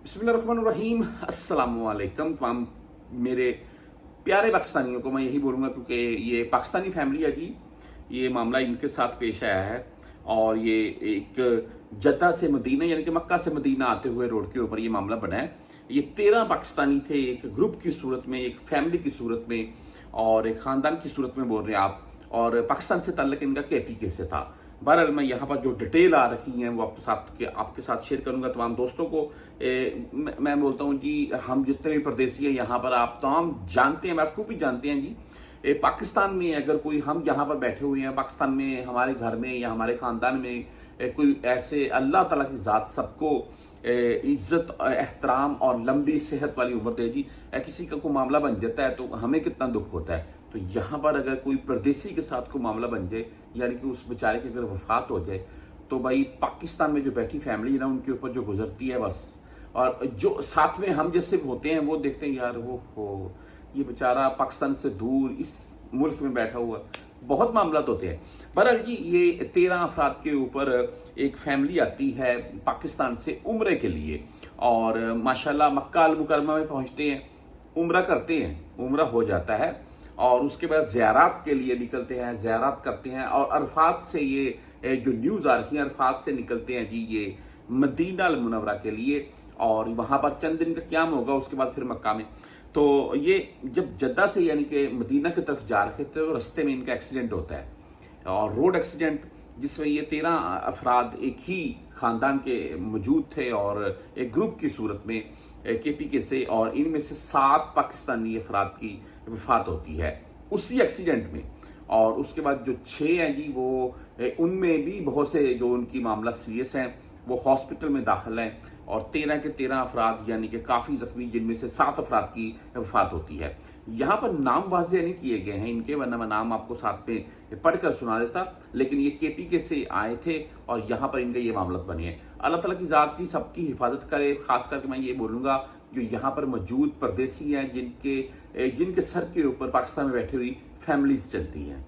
बिस्मिल्लाहिर्रहमानिर्रहीम। अस्सलाम वालेकुम तमाम मेरे प्यारे पाकिस्तानियों को मैं यही बोलूँगा, क्योंकि ये पाकिस्तानी फैमिली है जी। ये मामला इनके साथ पेश आया है और ये एक जद्दा से मदीना यानी कि मक्का से मदीना आते हुए रोड के ऊपर ये मामला बना है। ये 13 पाकिस्तानी थे, एक ग्रुप की सूरत में, एक फैमिली की सूरत में और एक ख़ानदान की सूरत में बोल रहे हैं आप। और पाकिस्तान से ताल्लुक इनका KPK से था। बहरहाल मैं यहाँ पर जो डिटेल आ रही हैं वो आपके साथ शेयर करूंगा तमाम दोस्तों को। मैं बोलता हूँ जी, हम जितने भी परदेसी हैं यहाँ पर आप तमाम जानते हैं, खूब जानते हैं जी। पाकिस्तान में अगर कोई, हम यहाँ पर बैठे हुए हैं पाकिस्तान में, हमारे घर में या हमारे ख़ानदान में कोई ऐसे अल्लाह ताला की ज़ात सबको इज्जत, एहतराम और लंबी सेहत वाली उम्र दे जी, किसी का कोई मामला बन जाता है तो हमें कितना दुख होता है। तो यहाँ पर अगर कोई परदेसी के साथ कोई मामला बन जाए, यानी कि उस बेचारे की अगर वफात हो जाए, तो भाई पाकिस्तान में जो बैठी फैमिली है ना, उनके ऊपर जो गुजरती है बस। और जो साथ में हम जैसे होते हैं वो देखते हैं यार वो हो ये बेचारा पाकिस्तान से दूर इस मुल्क में बैठा हुआ, बहुत मामला होते हैं। बहरहाल जी, ये 13 अफराद के ऊपर एक फैमिली आती है पाकिस्तान से उम्रे के लिए और माशाल्लाह मक्का अल मुकरमा में पहुंचते हैं, उम्रा करते हैं, उम्रा हो जाता है और उसके बाद ज़ियारत के लिए निकलते हैं, ज़ियारत करते हैं और अरफात से ये जो न्यूज़ आ रही है, अरफात से निकलते हैं जी ये मदीना अल मुनव्वरा के लिए और वहाँ पर चंद दिन का क़याम होगा, उसके बाद फिर मक्का में। तो ये जब जद्दा से यानी कि मदीना की तरफ जा रहे थे तो रास्ते में इनका एक्सीडेंट होता है और रोड एक्सीडेंट, जिसमें ये 13 अफराद एक ही ख़ानदान के मौजूद थे और एक ग्रुप की सूरत में KPK से, और इनमें से 7 पाकिस्तानी अफराद की वफात होती है उसी एक्सीडेंट में। और उसके बाद जो 6 हैं जी, वो उनमें भी बहुत से जो उनकी मामला सीरियस हैं वो हॉस्पिटल में दाखिल हैं और 13 के 13 अफराद यानी कि काफ़ी ज़ख्मी, जिनमें से 7 अफराद की वफात होती है। यहाँ पर नाम वाज़ेह नहीं किए गए हैं इनके, वरना मैं नाम आपको साथ में पढ़कर सुना देता, लेकिन ये KPK से आए थे और यहाँ पर इनके ये मामला बने हैं। अल्लाह ताला की ज़ात की सबकी हिफाजत करे। खास करके मैं ये बोलूँगा जो यहाँ पर मौजूद परदेसी हैं, जिनके सर के ऊपर पाकिस्तान में बैठी हुई फैमिलीज चलती हैं।